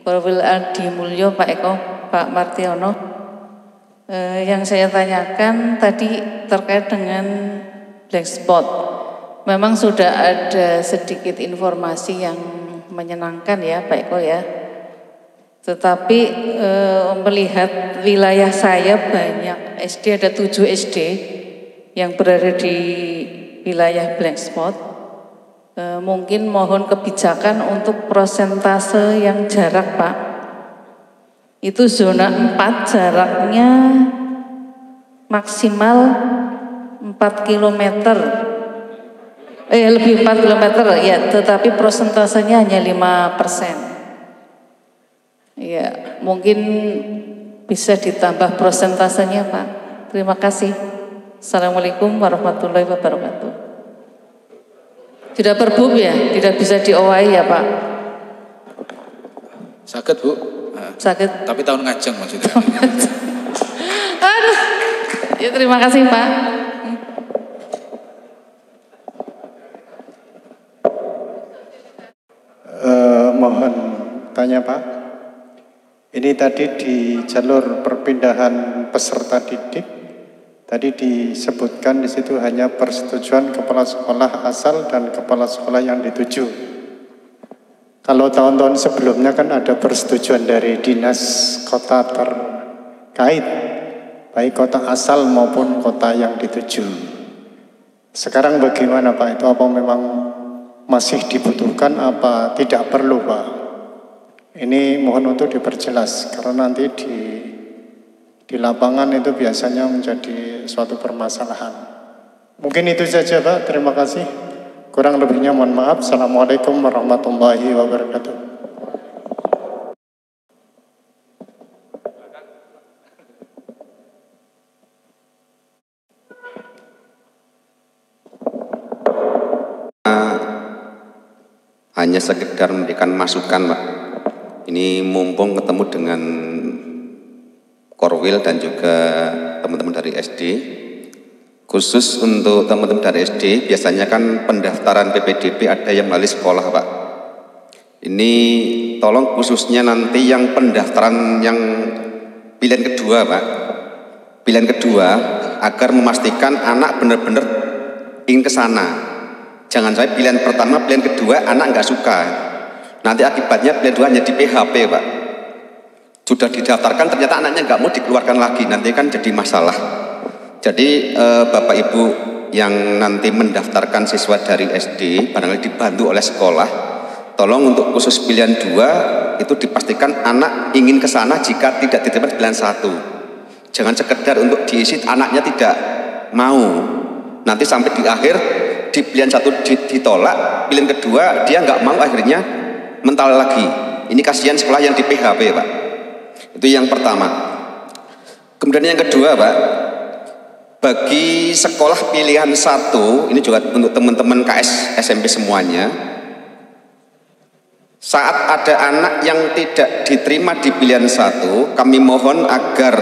Korwil Adi Mulyo, Pak Eko, Pak Martiono. Yang saya tanyakan tadi terkait dengan black spot. Memang sudah ada sedikit informasi yang menyenangkan ya Pak Eko ya. Tetapi melihat wilayah saya banyak SD, ada 7 SD yang berada di wilayah black spot. Mungkin mohon kebijakan untuk persentase yang jarak Pak. Itu zona 4 jaraknya maksimal 4 km. Lebih 4 km ya, tetapi persentasenya hanya 5%. Ya, mungkin bisa ditambah persentasenya Pak. Terima kasih. Assalamualaikum warahmatullahi wabarakatuh. Tidak perbuk ya, tidak bisa diowai ya Pak. Sakit Bu. Sakit. Tapi tahun ngajeng maksudnya. Aduh. Ya terima kasih Pak. Mohon tanya Pak. Ini tadi di jalur perpindahan peserta didik, tadi disebutkan di situ hanya persetujuan kepala sekolah asal dan kepala sekolah yang dituju. Kalau tahun-tahun sebelumnya kan ada persetujuan dari dinas kota terkait, baik kota asal maupun kota yang dituju. Sekarang bagaimana Pak? Itu apa memang masih dibutuhkan apa tidak perlu Pak? Ini mohon untuk diperjelas karena nanti di lapangan itu biasanya menjadi suatu permasalahan. Mungkin itu saja Pak, terima kasih. Kurang lebihnya mohon maaf. Assalamualaikum warahmatullahi wabarakatuh. Hanya sekedar memberikan masukan Pak. Ini mumpung ketemu dengan Korwil dan juga teman-teman dari SD. Khusus untuk teman-teman dari SD, biasanya kan pendaftaran PPDB ada yang melalui sekolah Pak. Ini tolong khususnya nanti yang pendaftaran yang pilihan kedua Pak. Pilihan kedua agar memastikan anak benar-benar ingin ke sana. Jangan sampai pilihan pertama, pilihan kedua anak nggak suka. Nanti akibatnya pilihan dua hanya di PHP Pak. Sudah didaftarkan ternyata anaknya nggak mau dikeluarkan lagi, nanti kan jadi masalah. Jadi Bapak Ibu yang nanti mendaftarkan siswa dari SD, barangkali dibantu oleh sekolah, tolong untuk khusus pilihan 2 itu dipastikan anak ingin ke sana jika tidak diterima di pilihan 1. Jangan sekedar untuk diisi anaknya tidak mau. Nanti sampai di akhir di pilihan 1 ditolak, pilihan kedua dia nggak mau, akhirnya mental lagi. Ini kasihan sekolah yang di PHP Pak. Itu yang pertama. Kemudian yang kedua Pak, bagi sekolah pilihan 1, ini juga untuk teman-teman KS SMP semuanya, saat ada anak yang tidak diterima di pilihan 1, kami mohon agar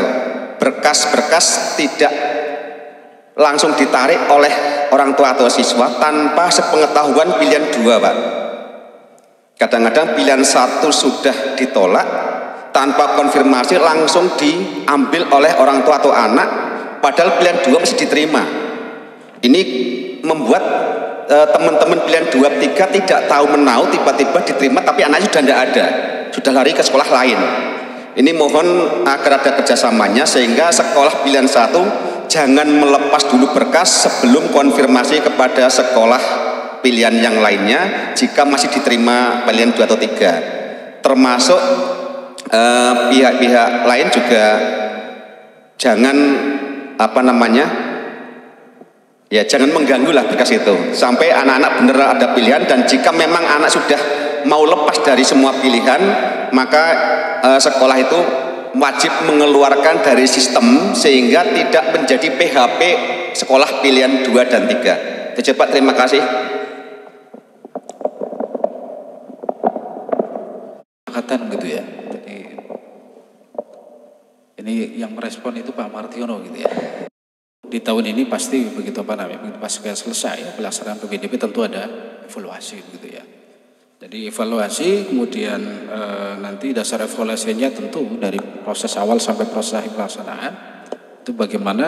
berkas-berkas tidak langsung ditarik oleh orang tua atau siswa tanpa sepengetahuan pilihan 2 Pak. Kadang-kadang pilihan 1 sudah ditolak tanpa konfirmasi langsung diambil oleh orang tua atau anak, padahal pilihan 2 masih diterima. Ini membuat teman-teman pilihan 2, 3 tidak tahu menau, tiba-tiba diterima tapi anaknya sudah tidak ada, sudah lari ke sekolah lain. Ini mohon agar ada kerjasamanya sehingga sekolah pilihan 1 jangan melepas dulu berkas sebelum konfirmasi kepada sekolah pilihan yang lainnya jika masih diterima pilihan 2 atau 3. Termasuk pihak-pihak lain juga jangan jangan mengganggu lah berkas itu sampai anak-anak benar ada pilihan. Dan jika memang anak sudah mau lepas dari semua pilihan, maka sekolah itu wajib mengeluarkan dari sistem sehingga tidak menjadi PHP sekolah pilihan 2 dan 3. Itu Pak, terima kasih. Gitu ya. Jadi ini yang merespon itu Pak Martiono gitu ya. Di tahun ini pasti begitu begitu pas selesai ya pelaksanaan PPDB tentu ada evaluasi gitu ya. Jadi evaluasi, kemudian nanti dasar evaluasinya tentu dari proses awal sampai proses pelaksanaan itu bagaimana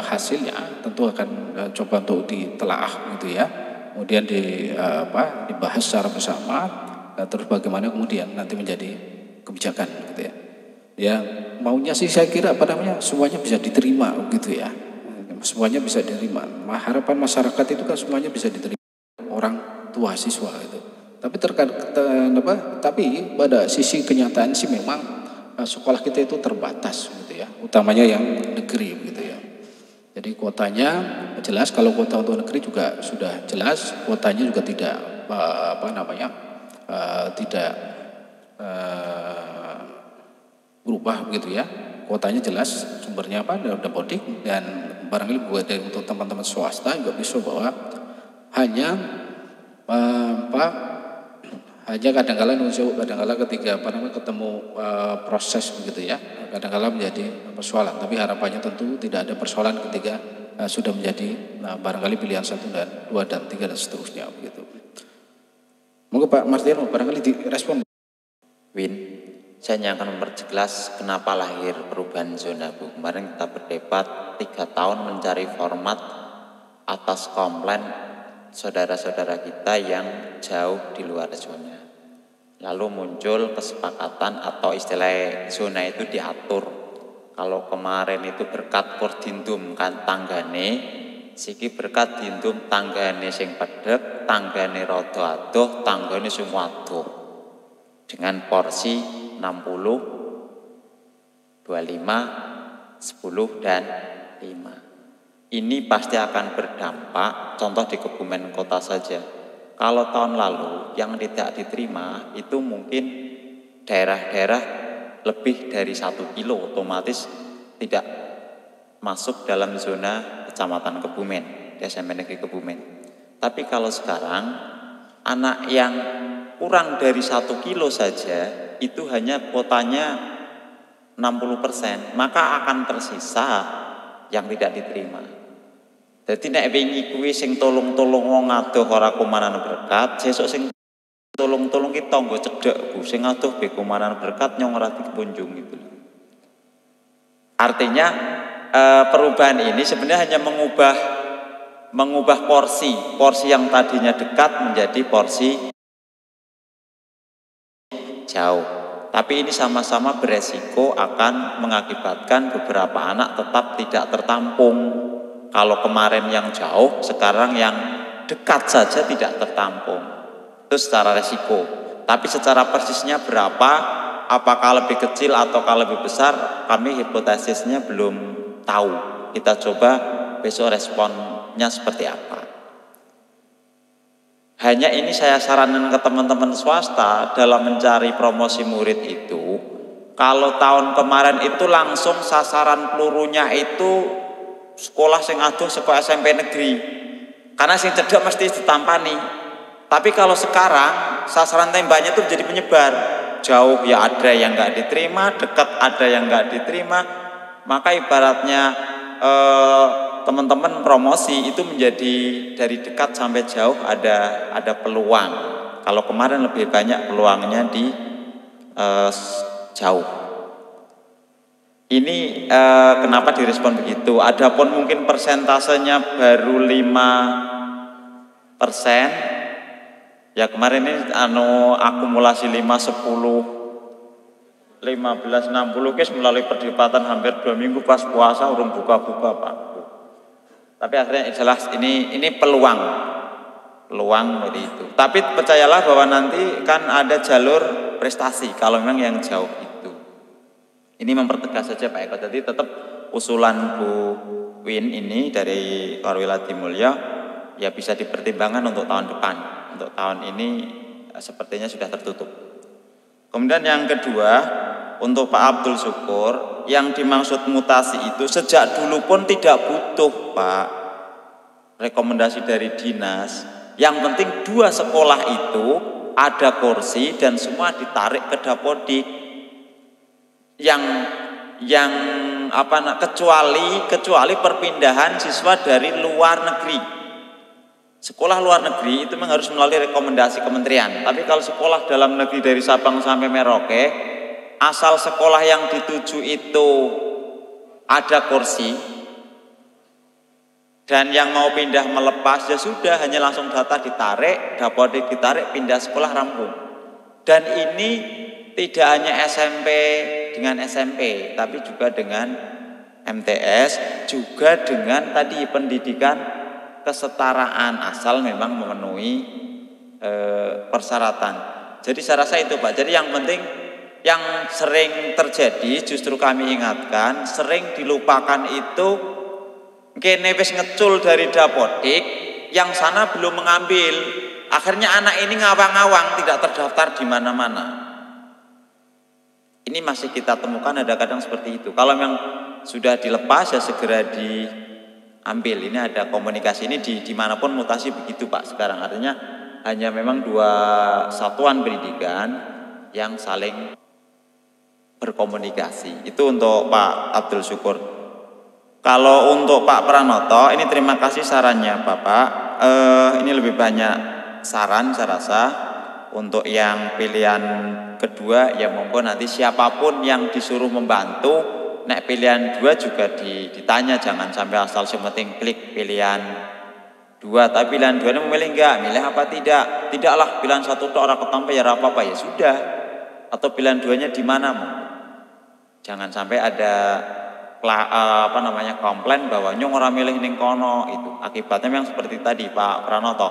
hasilnya tentu akan coba untuk ditelaah gitu ya. Kemudian dibahas secara bersama, terus bagaimana kemudian nanti menjadi kebijakan gitu ya. Ya maunya sih saya kira semuanya bisa diterima gitu ya. Semuanya bisa diterima. Harapan masyarakat itu kan semuanya bisa diterima orang tua siswa itu. Tapi tapi pada sisi kenyataan sih memang sekolah kita itu terbatas gitu ya, utamanya yang negeri gitu ya. Jadi kuotanya jelas, kalau kuota untuk negeri juga sudah jelas, kuotanya juga tidak tidak berubah begitu ya. Kuotanya jelas, sumbernya Dapodik, dan barangkali buat untuk teman-teman swasta juga bisa bahwa hanya kadang-kala ketika ketemu proses begitu ya, kadang-kala menjadi persoalan. Tapi harapannya tentu tidak ada persoalan ketika sudah menjadi barangkali pilihan 1 dan 2 dan 3 dan seterusnya begitu. Monggo Pak Martiono barangkali direspon. Win, saya akan memperjelas kenapa lahir perubahan zona Bu. Kemarin kita berdebat 3 tahun mencari format atas komplain saudara-saudara kita yang jauh di luar zona. Lalu muncul kesepakatan atau istilah zona itu diatur. Kalau kemarin itu berkat Kordindum kan tanggane, siki berkat dindum tanggane sing pedhek, tanggane rada adoh, tanggane sing wadoh. Dengan porsi 60, 25, 10 dan 5. Ini pasti akan berdampak, contoh di Kebumen Kota saja. Kalau tahun lalu yang tidak diterima itu mungkin daerah-daerah lebih dari 1 kilo otomatis tidak masuk dalam zona Kecamatan Kebumen, SMP Negeri Kebumen. Tapi kalau sekarang anak yang kurang dari 1 kilo saja itu hanya kuotanya 60%, maka akan tersisa yang tidak diterima. Jadi nek wingi kuwi sing tolong-tolong wong adoh ora kumanan berkat, sesuk sing tolong-tolong ki tangga cedhek Bu, sing adoh be kumanan berkat nyong ora dikunjung gitu. Artinya perubahan ini sebenarnya hanya mengubah porsi yang tadinya dekat menjadi porsi jauh. Tapi ini sama-sama beresiko akan mengakibatkan beberapa anak tetap tidak tertampung. Kalau kemarin yang jauh, sekarang yang dekat saja tidak tertampung. Itu secara resiko. Tapi secara persisnya berapa, apakah lebih kecil atau lebih besar, kami hipotesisnya belum tahu. Kita coba besok responnya seperti apa. Hanya ini saya sarankan ke teman-teman swasta dalam mencari promosi murid itu, kalau tahun kemarin itu langsung sasaran pelurunya itu sekolah sing adoh saka SMP negeri. Karena sing cedhek mesti ditampani. Tapi kalau sekarang sasaran tembaknya itu menjadi menyebar. Jauh ya ada yang enggak diterima, dekat ada yang enggak diterima. Maka ibaratnya teman-teman promosi itu menjadi dari dekat sampai jauh ada peluang. Kalau kemarin lebih banyak peluangnya di jauh. Ini kenapa direspon begitu? Adapun mungkin persentasenya baru 5%. Ya kemarin ini akumulasi 5, 10, 15, 60 guys melalui perdebatan hampir 2 minggu pas puasa urung buka-buka Pak. Tapi akhirnya jelas ini peluang dari itu. Tapi percayalah bahwa nanti kan ada jalur prestasi kalau memang yang jauh itu. Ini mempertegas saja Pak Eko. Jadi tetap usulan Bu Win ini dari Korwil Adimulya ya bisa dipertimbangkan untuk tahun depan. Untuk tahun ini sepertinya sudah tertutup. Kemudian yang kedua, untuk Pak Abdul Syukur, yang dimaksud mutasi itu sejak dulu pun tidak butuh Pak rekomendasi dari dinas. Yang penting 2 sekolah itu ada kursi dan semua ditarik ke Dapodik. Kecuali perpindahan siswa dari luar negeri. Sekolah luar negeri itu memang harus melalui rekomendasi kementerian. Tapi kalau sekolah dalam negeri dari Sabang sampai Merauke, asal sekolah yang dituju itu ada kursi dan yang mau pindah melepas, ya sudah, hanya langsung data ditarik, dapodik ditarik, pindah sekolah, rampung. Dan ini tidak hanya SMP dengan SMP, tapi juga dengan MTS, juga dengan tadi pendidikan kesetaraan, asal memang memenuhi persyaratan. Jadi saya rasa itu Pak. Jadi yang penting, yang sering terjadi, justru kami ingatkan, sering dilupakan itu kene wis ngecul dari dapodik, yang sana belum mengambil. Akhirnya anak ini ngawang-ngawang, tidak terdaftar di mana-mana. Ini masih kita temukan ada kadang seperti itu. Kalau memang sudah dilepas ya segera diambil. Ini ada komunikasi, ini dimanapun mutasi begitu Pak sekarang. Artinya hanya memang dua satuan pendidikan yang saling berkomunikasi. Itu untuk Pak Abdul Syukur. Kalau untuk Pak Pranoto, ini terima kasih sarannya Bapak. Ini lebih banyak saran saya rasa. Untuk yang pilihan kedua ya monggo nanti siapapun yang disuruh membantu, nek pilihan 2 juga ditanya, jangan sampai asal sementing klik pilihan 2. Tapi pilihan 2 ini memilih enggak, milih apa tidak? Tidaklah pilihan 1 tok ora ketampa ya apa-apa, ya sudah. Atau pilihan 2-nya di mana? Jangan sampai ada komplain bahwa nyong ora milih ning kono itu. Akibatnya memang seperti tadi Pak Pranoto.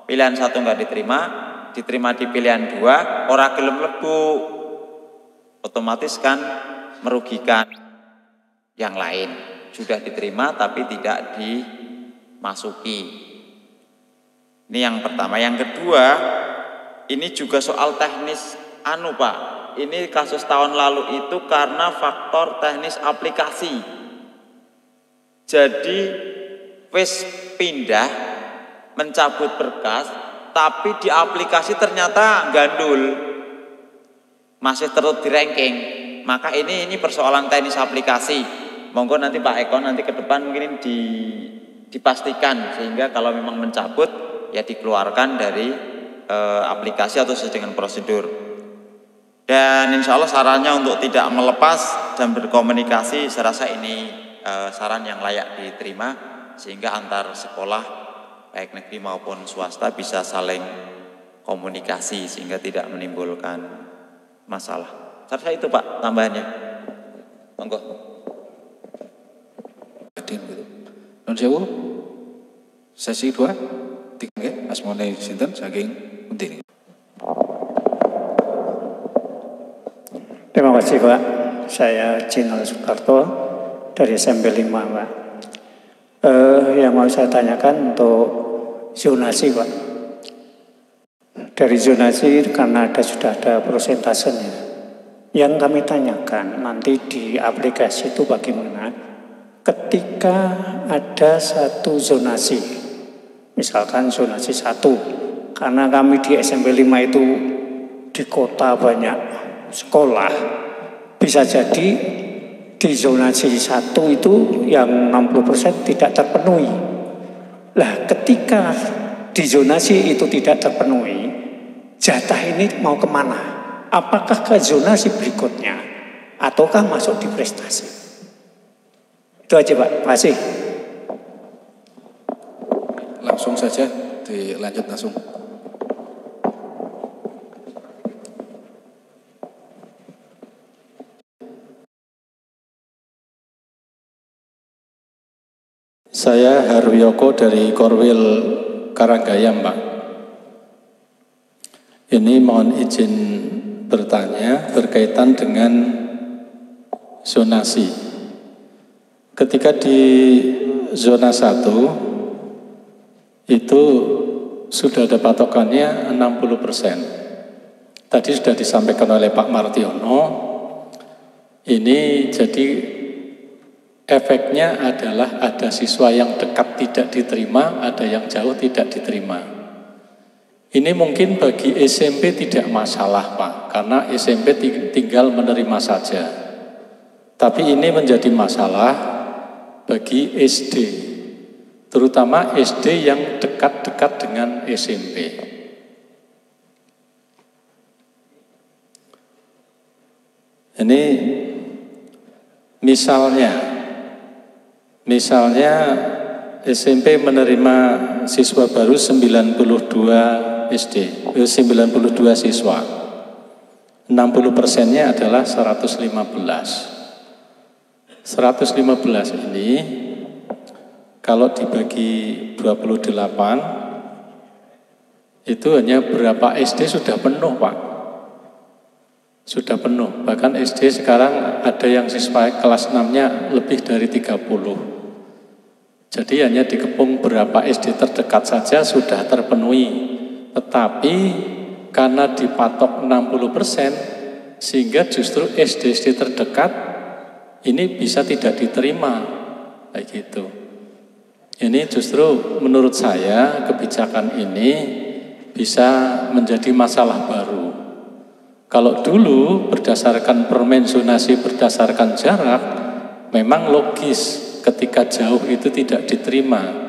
Pilihan 1 enggak diterima di pilihan 2, ora gelem mlebu. Otomatis kan merugikan yang lain. Sudah diterima tapi tidak dimasuki. Ini yang pertama. Yang kedua, ini juga soal teknis Pak. Ini kasus tahun lalu itu karena faktor teknis aplikasi. Jadi wis pindah mencabut berkas, tapi di aplikasi ternyata gandul, masih terus di ranking. Maka ini persoalan teknis aplikasi. Monggo nanti Pak Eko nanti ke depan mungkin dipastikan sehingga kalau memang mencabut ya dikeluarkan dari aplikasi atau sesuai dengan prosedur. Dan insya Allah sarannya untuk tidak melepas dan berkomunikasi, saya rasa ini saran yang layak diterima sehingga antar sekolah baik negeri maupun swasta bisa saling komunikasi sehingga tidak menimbulkan masalah. Saya itu Pak tambahannya. Monggo. Nun sewu. Sesi 2 3 nggih asmane sinten saking pundi. Terima kasih Pak. Saya Jinal Soekarto dari SMP 5 Pak. Yang mau saya tanyakan untuk zonasi Pak. Dari zonasi karena sudah ada prosentasenya. Yang kami tanyakan nanti di aplikasi itu bagaimana ketika ada satu zonasi. Misalkan zonasi 1. Karena kami di SMP 5 itu di kota banyak sekolah, bisa jadi di zonasi 1 itu yang 60% tidak terpenuhi. Lah ketika di zonasi itu tidak terpenuhi, jatah ini mau kemana? Apakah ke zonasi berikutnya ataukah masuk di prestasi? Itu aja Pak, terima kasih. Langsung saja dilanjut langsung. Saya Harwiyoko dari Korwil Karanggayam Pak. Ini mohon izin bertanya berkaitan dengan zonasi. Ketika di zona 1 itu sudah ada patokannya 60%. Tadi sudah disampaikan oleh Pak Martiono. Ini jadi efeknya adalah ada siswa yang dekat tidak diterima, ada yang jauh tidak diterima. Ini mungkin bagi SMP tidak masalah Pak, karena SMP tinggal menerima saja. Tapi ini menjadi masalah bagi SD, terutama SD yang dekat dekat-dekat dengan SMP. Ini misalnya SMP menerima siswa baru 92 SD, 92 siswa. 60%-nya adalah 115. 115 ini kalau dibagi 28 itu hanya berapa SD sudah penuh, Pak. Sudah penuh. Bahkan SD sekarang ada yang siswa kelas 6-nya lebih dari 30. Jadi hanya dikepung berapa SD terdekat saja sudah terpenuhi. Tetapi karena dipatok 60%, sehingga justru SD-SD terdekat ini bisa tidak diterima. Kayak gitu. Ini justru menurut saya kebijakan ini bisa menjadi masalah baru. Kalau dulu berdasarkan permen zonasi berdasarkan jarak, memang logis ketika jauh itu tidak diterima.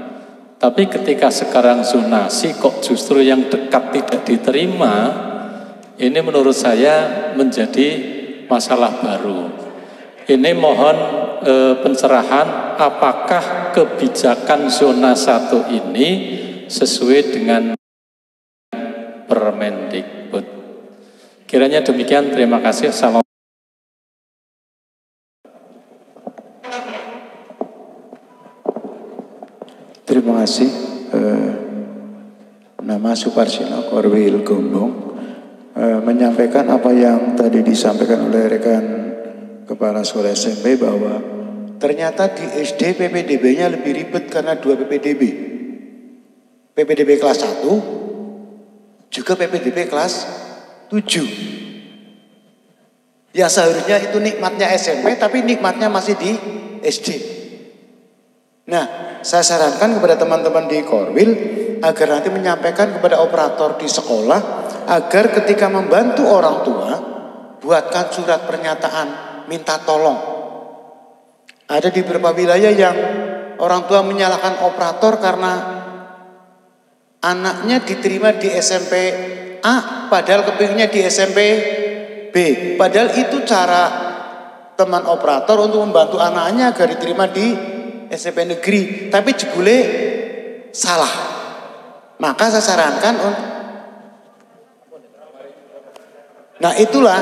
Tapi ketika sekarang zonasi kok justru yang dekat tidak diterima, ini menurut saya menjadi masalah baru. Ini mohon pencerahan apakah kebijakan zona 1 ini sesuai dengan Permendikbud. Kiranya demikian, terima kasih. Salam. Terima kasih. Nama Suparsino Korwil Gombong, menyampaikan apa yang tadi disampaikan oleh rekan Kepala Sekolah SMP bahwa ternyata di SD PPDB-nya lebih ribet karena 2 PPDB. PPDB kelas 1 juga PPDB kelas 7. Ya seharusnya itu nikmatnya SMP, tapi nikmatnya masih di SD. Nah, saya sarankan kepada teman-teman di Korwil agar nanti menyampaikan kepada operator di sekolah agar ketika membantu orang tua buatkan surat pernyataan minta tolong. Ada di beberapa wilayah yang orang tua menyalahkan operator karena anaknya diterima di SMP A padahal kepinginnya di SMP B. Padahal itu cara teman operator untuk membantu anaknya agar diterima di SMP negeri, tapi jebule salah. Maka saya sarankan nah itulah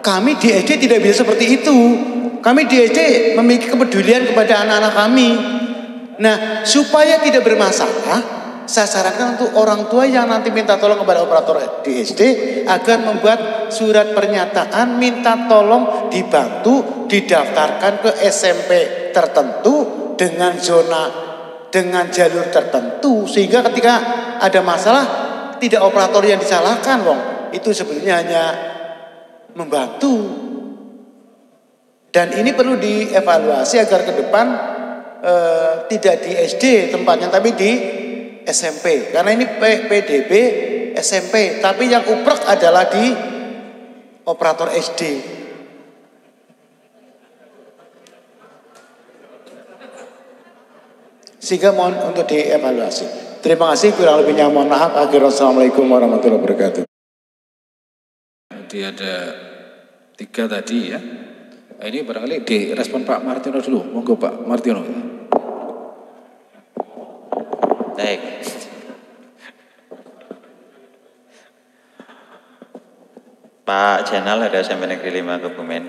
kami di SD tidak bisa seperti itu. Kami di SD memiliki kepedulian kepada anak-anak kami. Nah, supaya tidak bermasalah, saya sarankan untuk orang tua yang nanti minta tolong kepada operator di SD agar membuat surat pernyataan minta tolong dibantu didaftarkan ke SMP tertentu dengan zona, dengan jalur tertentu, sehingga ketika ada masalah tidak operator yang disalahkan, wong. Itu sebenarnya hanya membantu. Dan ini perlu dievaluasi agar ke depan tidak di SD tempatnya, tapi di SMP. Karena ini PDB SMP, tapi yang uprek adalah di operator SD. Sehingga mohon untuk dievaluasi. Terima kasih, kurang lebihnya mohon maaf. Assalamualaikum warahmatullahi wabarakatuh. Jadi ada 3 tadi ya. Ini barangkali direspon Pak Martino dulu. Monggo Pak Martino. Baik. Pak Jenal ada SMP Negeri 5 Kebumen.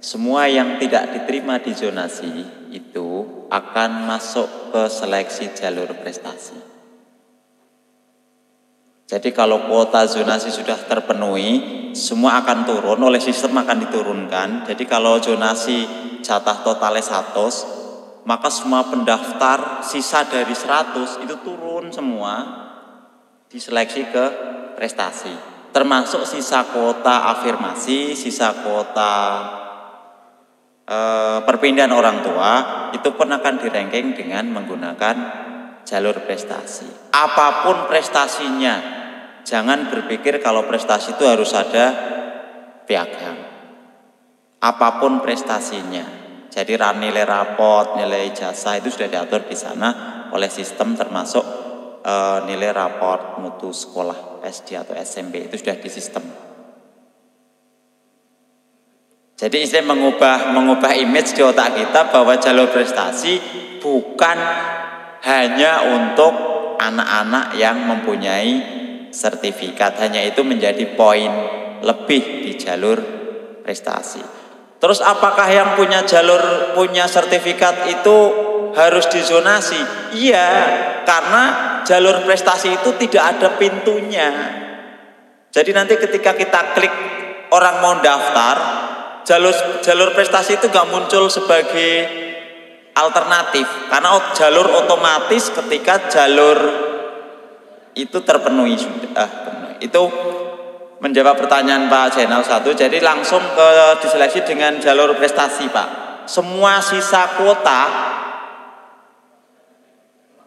Semua yang tidak diterima di zonasi itu akan masuk ke seleksi jalur prestasi. Jadi kalau kuota zonasi sudah terpenuhi, semua akan turun, oleh sistem akan diturunkan. Jadi kalau zonasi jatah totalnya 100, maka semua pendaftar sisa dari 100 itu turun semua, diseleksi ke prestasi. Termasuk sisa kuota afirmasi, sisa kuota perpindahan orang tua, itu pun akan di-ranking dengan menggunakan jalur prestasi. Apapun prestasinya, jangan berpikir kalau prestasi itu harus ada piagam. Apapun prestasinya, jadi nilai raport, nilai ijazah itu sudah diatur di sana oleh sistem, termasuk nilai raport mutu sekolah SD atau SMP itu sudah di sistem. Jadi istilah mengubah image di otak kita bahwa jalur prestasi bukan hanya untuk anak-anak yang mempunyai sertifikat, hanya itu menjadi poin lebih di jalur prestasi. Terus apakah yang punya sertifikat itu harus dizonasi? Iya, karena jalur prestasi itu tidak ada pintunya. Jadi nanti ketika kita klik orang mau daftar, jalur prestasi itu gak muncul sebagai alternatif, karena jalur otomatis ketika jalur itu terpenuhi sudah penuhi. Itu menjawab pertanyaan Pak Jainal 1. Jadi langsung diseleksi dengan jalur prestasi, Pak. Semua sisa kuota,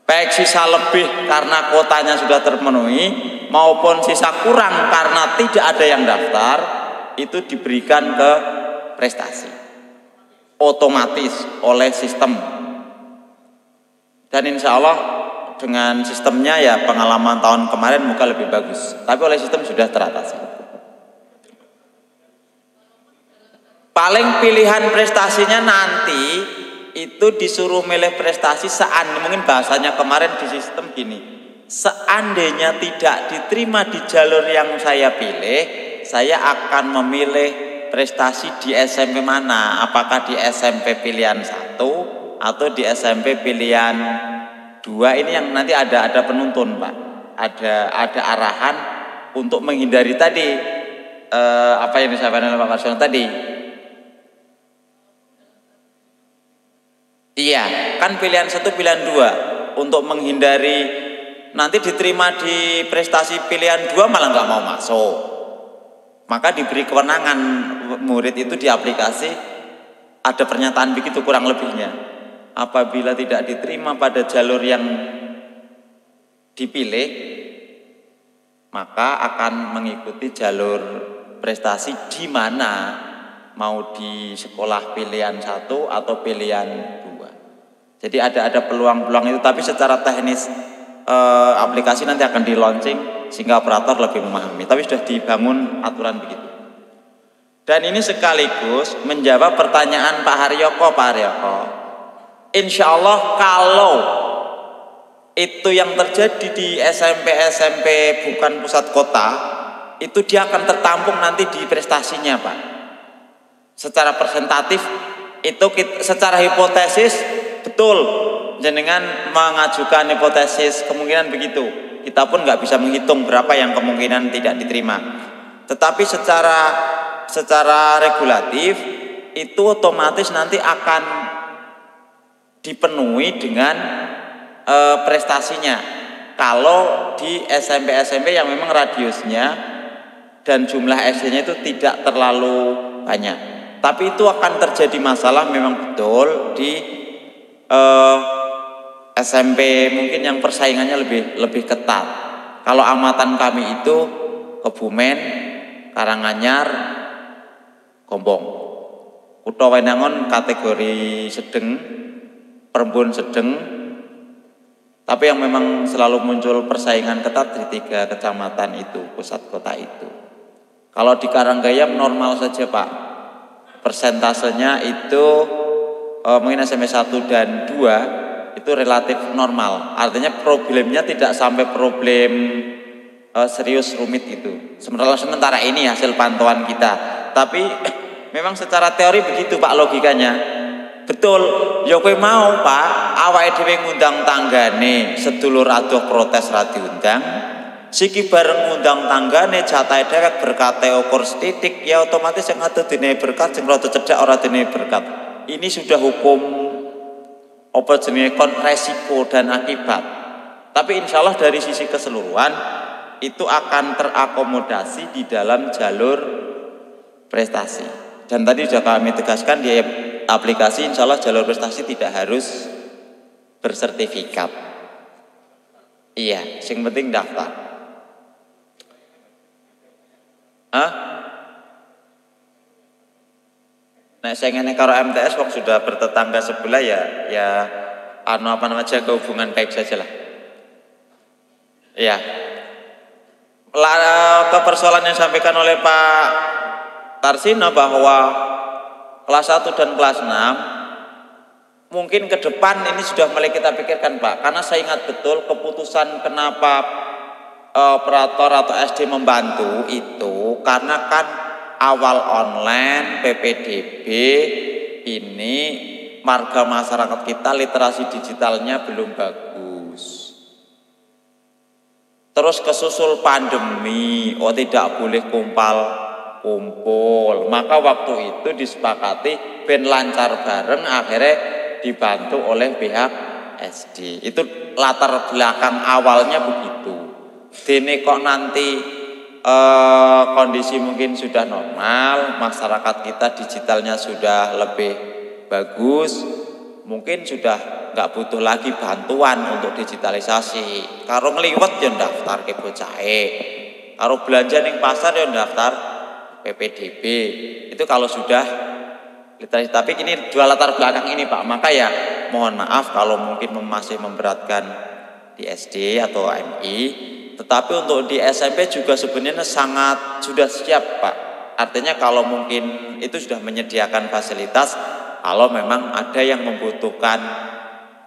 baik sisa lebih karena kuotanya sudah terpenuhi maupun sisa kurang karena tidak ada yang daftar, itu diberikan ke prestasi otomatis oleh sistem. Dan insya Allah dengan sistemnya ya pengalaman tahun kemarin muka lebih bagus, tapi oleh sistem sudah teratasi. Paling pilihan prestasinya nanti itu disuruh milih prestasi mungkin bahasanya kemarin di sistem gini, seandainya tidak diterima di jalur yang saya pilih, saya akan memilih prestasi di SMP mana, apakah di SMP pilihan 1 atau di SMP pilihan 2. Ini yang nanti ada penuntun, Pak, ada arahan untuk menghindari tadi apa yang disampaikan oleh Pak Marsiono tadi. Iya, kan pilihan 1 pilihan 2 untuk menghindari nanti diterima di prestasi pilihan 2 malah nggak mau masuk. Maka diberi kewenangan murid itu di aplikasi ada pernyataan begitu kurang lebihnya. Apabila tidak diterima pada jalur yang dipilih, maka akan mengikuti jalur prestasi di mana, mau di sekolah pilihan 1 atau pilihan 2. Jadi ada peluang-peluang itu, tapi secara teknis aplikasi nanti akan di launching sehingga operator lebih memahami, tapi sudah dibangun aturan begitu. Dan ini sekaligus menjawab pertanyaan Pak Haryoko. Insya Allah kalau itu yang terjadi di SMP bukan pusat kota, itu dia akan tertampung nanti di prestasinya, Pak. Secara presentatif itu secara hipotesis betul, jenengan mengajukan hipotesis kemungkinan begitu. Kita pun nggak bisa menghitung berapa yang kemungkinan tidak diterima. Tetapi secara regulatif itu otomatis nanti akan dipenuhi dengan prestasinya. Kalau di SMP yang memang radiusnya dan jumlah SD-nya itu tidak terlalu banyak. Tapi itu akan terjadi masalah memang betul di SMP mungkin yang persaingannya lebih ketat. Kalau amatan kami itu Kebumen, Karanganyar, Gombong. Kutha Wenangon kategori sedeng, Perembun sedeng. Tapi yang memang selalu muncul persaingan ketat di 3 kecamatan itu, pusat kota itu. Kalau di Karanggayam normal saja, Pak. Persentasenya itu mungkin SMP 1 dan 2 itu relatif normal. Artinya problemnya tidak sampai problem serius rumit itu. Sementara ini hasil pantauan kita. Tapi memang secara teori begitu, Pak, logikanya. Betul, ya kowe mau, Pak, awake dhewe ngundang tanggane, sedulur adoh protes ra diundang. Siki bareng ngundang tanggane jatahe dhewek berkate ukur setitik, ya otomatis yang ada dene berkat sing rada cedhak ora dene berkat. Ini sudah hukum apa jenenge resiko dan akibat. Tapi insya Allah dari sisi keseluruhan itu akan terakomodasi di dalam jalur prestasi. Dan tadi sudah kami tegaskan di aplikasi insya Allah jalur prestasi tidak harus bersertifikat. Iya, yang penting daftar. Nah, saya ngene karo MTS wong sudah bertetangga sebelah ya jaga hubungan baik saja lah. Ya. Ke persoalan yang disampaikan oleh Pak Tarsina bahwa kelas 1 dan kelas 6 mungkin ke depan ini sudah mulai kita pikirkan Pak, karena saya ingat betul keputusan kenapa operator atau SD membantu itu karena kan awal online PPDB ini marga masyarakat kita literasi digitalnya belum bagus. Terus kesusul pandemi, tidak boleh kumpul. Maka waktu itu disepakati ben lancar bareng, akhirnya dibantu oleh pihak SD. Itu latar belakang awalnya begitu. Dene kok nanti kondisi mungkin sudah normal, masyarakat kita digitalnya sudah lebih bagus, mungkin sudah nggak butuh lagi bantuan untuk digitalisasi. Karo ngeliwet ya daftar ke bocahe, karo belanja ning pasar ya daftar PPDB. Itu kalau sudah literasi. Tapi ini dua latar belakang ini Pak. Maka ya mohon maaf kalau mungkin masih memberatkan di SD atau MI. Tetapi untuk di SMP juga sebenarnya sangat sudah siap Pak. Artinya kalau mungkin itu sudah menyediakan fasilitas kalau memang ada yang membutuhkan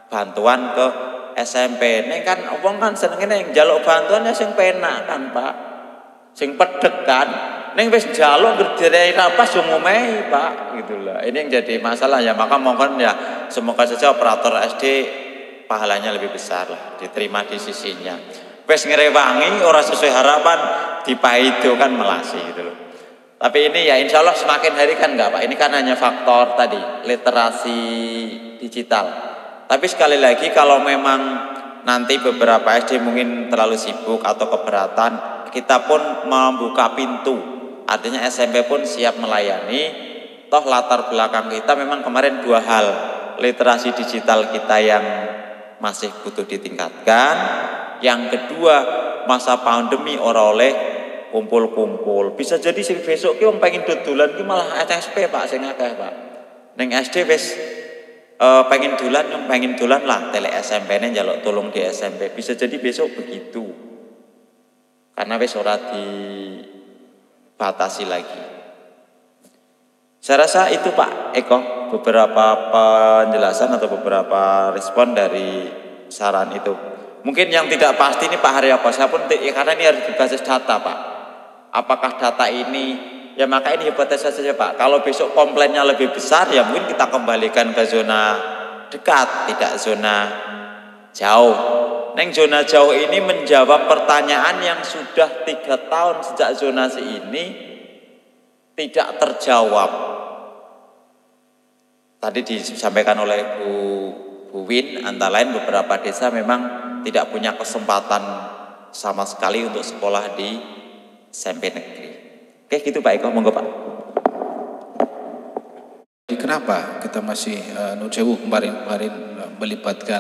bantuan ke SMP. Ini kan wong kan senengnya yang njaluk bantuan ya sing penak kan Pak. Sing pedhek kan. Ning wis njaluk ngedere rapas yo ngomehi Pak gitu lah. Ini yang jadi masalah ya. Maka mohon ya semoga saja operator SD pahalanya lebih besar lah, diterima di sisinya. Wis ngrewangi ora sesuai harapan dipaido kan melasi gitu loh. Tapi ini ya insya Allah semakin hari kan enggak Pak. Ini kan hanya faktor tadi literasi digital. Tapi sekali lagi kalau memang nanti beberapa SD mungkin terlalu sibuk atau keberatan, kita pun membuka pintu. Artinya SMP pun siap melayani. Toh latar belakang kita memang kemarin dua hal. Literasi digital kita yang masih butuh ditingkatkan. Yang kedua, masa pandemi ora oleh kumpul-kumpul. Bisa jadi sing besok ki wong pengen dodolan ki malah SMP Pak sing akeh Pak. Ning SD wis pengen dolan lah tele SMP-ne njaluk tolong di SMP. Bisa jadi besok begitu. Karena wis ora dibatasi lagi. Saya rasa itu Pak Eko beberapa penjelasan atau beberapa respon dari saran itu. Mungkin yang tidak pasti ini Pak Haryopo, saya pun karena ini harus berbasis data Pak. Apakah data ini, ya maka ini hipotesis saja Pak. Kalau besok komplainnya lebih besar, ya mungkin kita kembalikan ke zona dekat, tidak zona jauh. Neng zona jauh ini menjawab pertanyaan yang sudah 3 tahun sejak zonasi ini tidak terjawab. Tadi disampaikan oleh Bu Win, antara lain beberapa desa memang tidak punya kesempatan sama sekali untuk sekolah di SMP negeri. Oke gitu Pak Eko, monggo Pak. Kenapa kita masih Nun Sewu kemarin melibatkan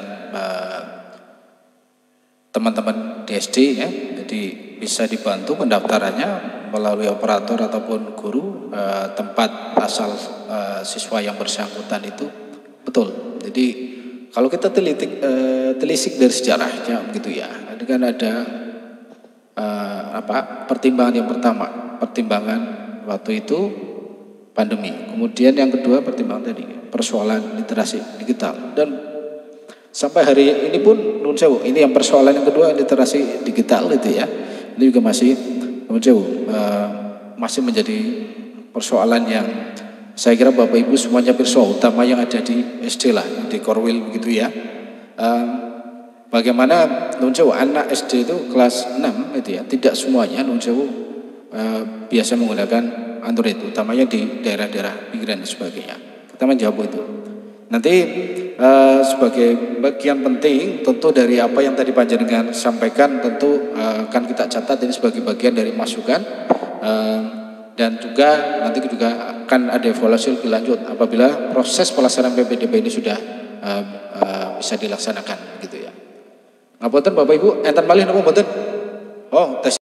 teman-teman di SD ya, jadi bisa dibantu pendaftarannya melalui operator ataupun guru tempat asal siswa yang bersangkutan itu betul. Jadi kalau kita telisik dari sejarahnya begitu ya, ini kan ada pertimbangan yang pertama, pertimbangan waktu itu pandemi. Kemudian yang kedua pertimbangan tadi persoalan literasi digital, dan sampai hari ini pun Nun Sewu, ini yang persoalan yang kedua literasi digital itu ya, ini juga masih Nun Sewu masih menjadi persoalan yang saya kira Bapak Ibu semuanya pirsa, utama yang ada di SD lah, di Korwil begitu ya. Bagaimana Nun Sewu anak SD itu kelas 6 itu ya, tidak semuanya Nun Sewu biasa menggunakan Android, utamanya di daerah-daerah pinggiran dan sebagainya. Kita menjawab itu. Nanti sebagai bagian penting tentu dari apa yang tadi Panjenengan sampaikan, tentu akan kita catat ini sebagai bagian dari masukan, dan juga nanti juga akan ada evaluasi lebih lanjut apabila proses pelaksanaan PPDB ini sudah bisa dilaksanakan gitu ya. Ngapunten Bapak Ibu, enten malih napa mboten? Oh, tes